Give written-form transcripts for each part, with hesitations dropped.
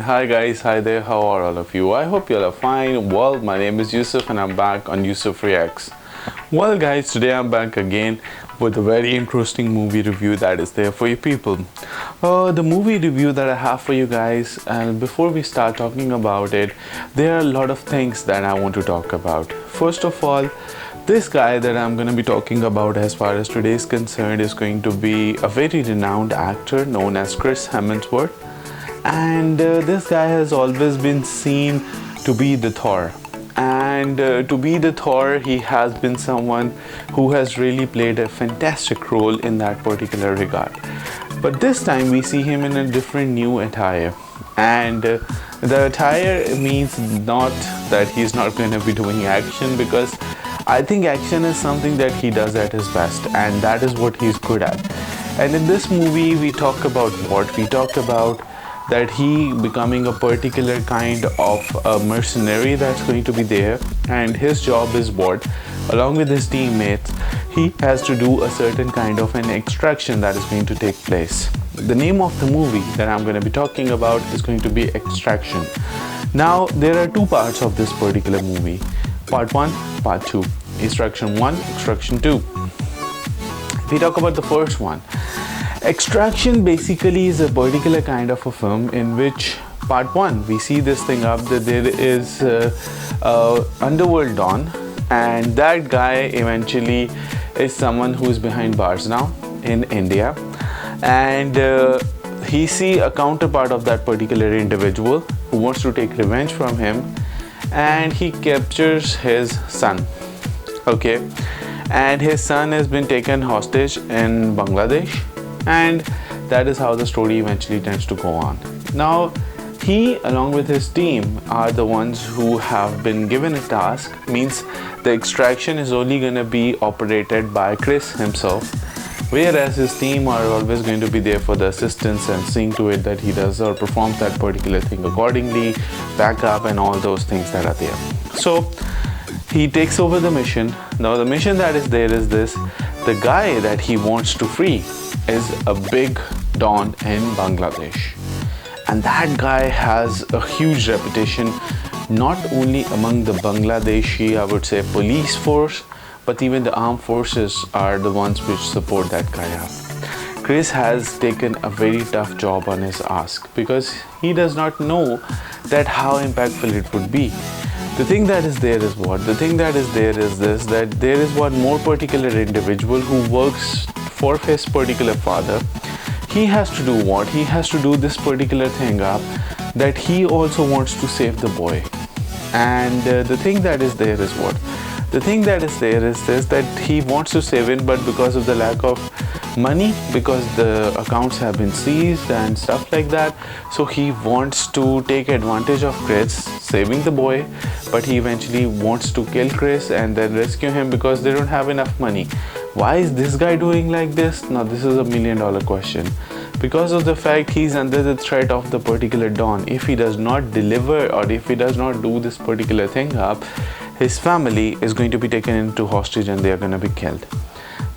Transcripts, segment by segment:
Hi guys, hi there, how are all of you? I hope you all are fine. Well, my name is Yusuf and I'm back on Yusuf Reacts. Well guys, today I'm back again with a very interesting movie review that is there for you people. The movie review that I have for you guys, and before we start talking about it, there are a lot of things that I want to talk about. First of all, this guy that I'm going to be talking about as far as today is concerned is going to be a very renowned actor known as Chris Hemsworth. And this guy has always been seen to be the Thor. And to be the Thor, he has been someone who has really played a fantastic role in that particular regard. But this time we see him in a different new attire. And the attire means not that he's not going to be doing action, because I think action is something that he does at his best, and that is what he's good at. And in this movie we talk about what? We talk about that he becoming a particular kind of a mercenary that's going to be there, and his job is what? Along with his teammates, he has to do a certain kind of an extraction that is going to take place. The name of the movie that I'm going to be talking about is going to be Extraction. Now, there are two parts of this particular movie. Part 1, Part 2. Extraction 1, Extraction 2. If we talk about the first one, Extraction basically is a particular kind of a film in which part 1 we see this thing up that there is underworld don, and that guy eventually is someone who is behind bars now in India, and he see a counterpart of that particular individual who wants to take revenge from him, and he captures his son. Okay, and his son has been taken hostage in Bangladesh, and that is how the story eventually tends to go on. Now, he along with his team are the ones who have been given a task, means the extraction is only going to be operated by Chris himself, whereas his team are always going to be there for the assistance and seeing to it that he does or performs that particular thing accordingly, backup and all those things that are there. So he takes over the mission. Now the mission that is there is this: the guy that he wants to free is a big don in Bangladesh, and that guy has a huge reputation not only among the Bangladeshi, I would say, police force, but even the armed forces are the ones which support that guy up. Chris has taken a very tough job on his ask, because he does not know that how impactful it would be. The thing that is there is what? The thing that is there is this, that there is one more particular individual who works for his particular father. He has to do what? He has to do this particular thing up, that he also wants to save the boy. And the thing that is there is what? The thing that is there is this, that he wants to save him, but because of the lack of money, because the accounts have been seized and stuff like that, so he wants to take advantage of Chris saving the boy, but he eventually wants to kill Chris and then rescue him because they don't have enough money. Why is this guy doing like this? Now this is $1 million question. Because of the fact he's under the threat of the particular don. If he does not deliver, or if he does not do this particular thing up, his family is going to be taken into hostage and they are going to be killed.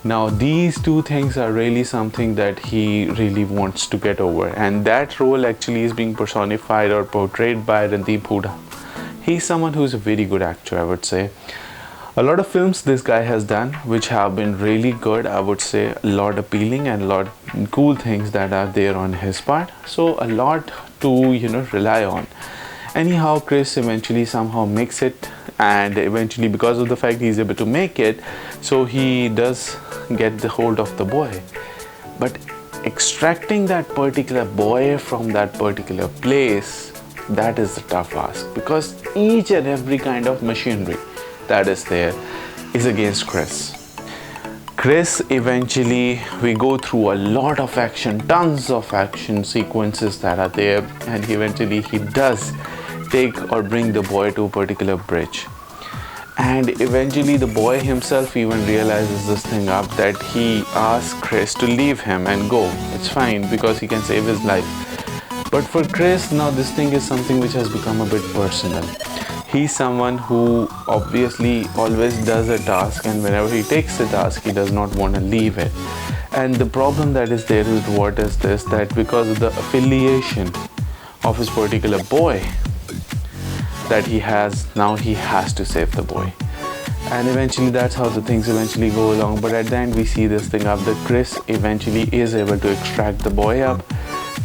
Now these two things are really something that he really wants to get over, and that role actually is being personified or portrayed by Randeep Hooda. He's someone who's a very good actor, I would say. A lot of films this guy has done which have been really good, I would say, a lot appealing and a lot cool things that are there on his part, so a lot to rely on. Anyhow, Chris eventually somehow makes it, and eventually because of the fact he's able to make it, so he does get the hold of the boy. But extracting that particular boy from that particular place, that is the tough ask, because each and every kind of machinery that is there is against Chris. Chris eventually, we go through a lot of action, tons of action sequences that are there, and eventually he does take or bring the boy to a particular bridge. And eventually the boy himself even realizes this thing up, that he asks Chris to leave him and go. It's fine because he can save his life. But for Chris, now this thing is something which has become a bit personal. He's someone who obviously always does a task, and whenever he takes the task, he does not want to leave it. And the problem that is there is what is this, that because of the affiliation of his particular boy that he has. Now he has to save the boy, and eventually that's how the things eventually go along. But at the end we see this thing up that Chris eventually is able to extract the boy up.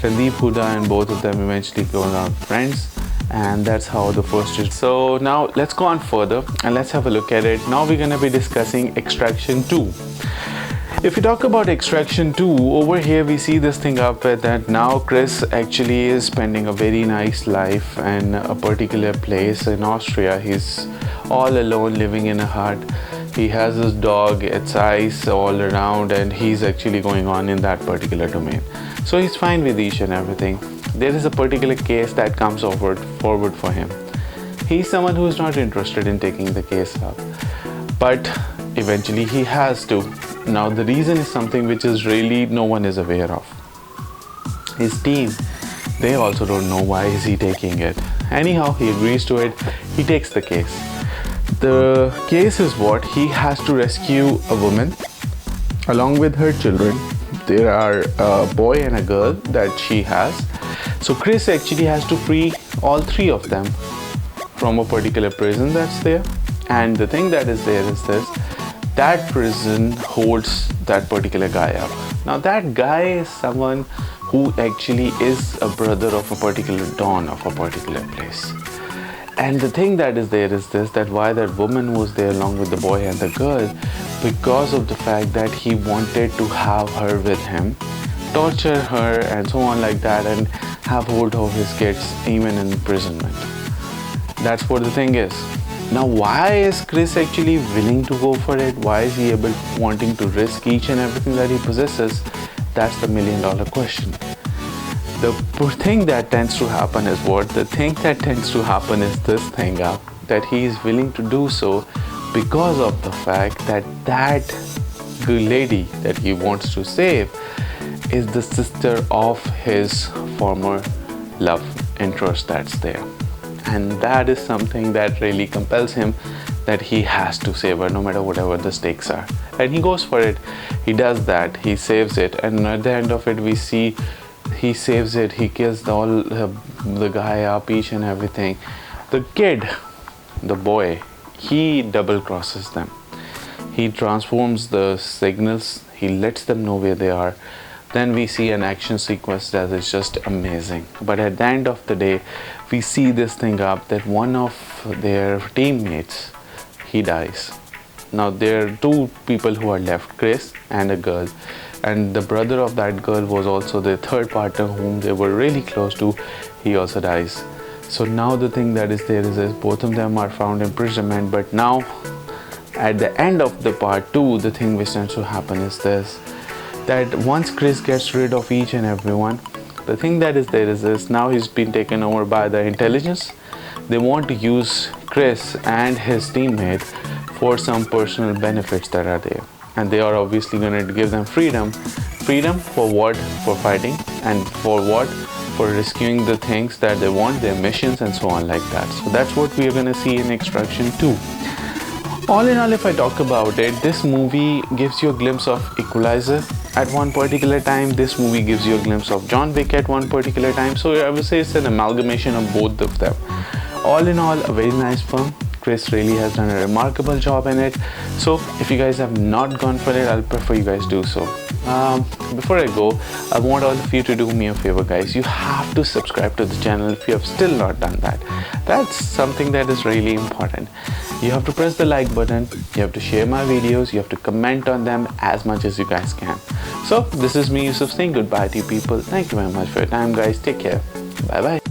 Randeep Hooda and both of them eventually go on friends, and that's how the first is. So now let's go on further and let's have a look at it. Now we're gonna be discussing Extraction 2. If we talk about Extraction 2, over here we see this thing up with that now Chris actually is spending a very nice life in a particular place in Austria. He's all alone living in a hut. He has his dog, its eyes all around, and he's actually going on in that particular domain. So he's fine with each and everything. There is a particular case that comes forward for him. He's someone who is not interested in taking the case up, but eventually he has to. Now the reason is something which is really no one is aware of. His team, they also don't know why is he taking it. Anyhow, he agrees to it. He takes the case. The case is what? He has to rescue a woman along with her children. There are a boy and a girl that she has. So Chris actually has to free all three of them from a particular prison that's there. And the thing that is there is this, that prison holds that particular guy up. Now that guy is someone who actually is a brother of a particular don of a particular place. And the thing that is there is this, that why that woman was there along with the boy and the girl, because of the fact that he wanted to have her with him, torture her and so on like that, and have hold of his kids even in imprisonment. That's what the thing is. Now why is Chris actually willing to go for it? Why is he wanting to risk each and everything that he possesses? That's the $1 million question. The thing that tends to happen is what? The thing that tends to happen is this thing up, that he is willing to do so because of the fact that that lady that he wants to save is the sister of his former love interest that's there. And that is something that really compels him that he has to save her no matter whatever the stakes are. And he goes for it. He does that. He saves it. And at the end of it, we see he saves it. He kills the guy up, each and everything. The kid, the boy, he double crosses them. He transforms the signals. He lets them know where they are. Then we see an action sequence that is just amazing. But at the end of the day, we see this thing up that one of their teammates, he dies. Now there are two people who are left, Chris and a girl. And the brother of that girl was also the third partner whom they were really close to. He also dies. So now the thing that is there is both of them are found in imprisonment. But now at the end of the part 2, the thing which tends to happen is this, that once Chris gets rid of each and everyone, the thing that is there is this, now he's been taken over by the intelligence. They want to use Chris and his teammate for some personal benefits that are there. And they are obviously going to give them freedom. Freedom for what? For fighting. And for what? For rescuing the things that they want, their missions and so on like that. So that's what we are going to see in Extraction 2. All in all, if I talk about it, this movie gives you a glimpse of Equalizer at one particular time. This movie gives you a glimpse of John Wick at one particular time. So I would say it's an amalgamation of both of them. All in all, a very nice film. Chris really has done a remarkable job in it. So if you guys have not gone for it, I'll prefer you guys do so. Before I go, I want all of you to do me a favor, guys. You have to subscribe to the channel if you have still not done that. That's something that is really important. You have to press the like button, you have to share my videos, you have to comment on them as much as you guys can. So this is me, Yusuf, saying goodbye to you people. Thank you very much for your time, guys. Take care. Bye bye.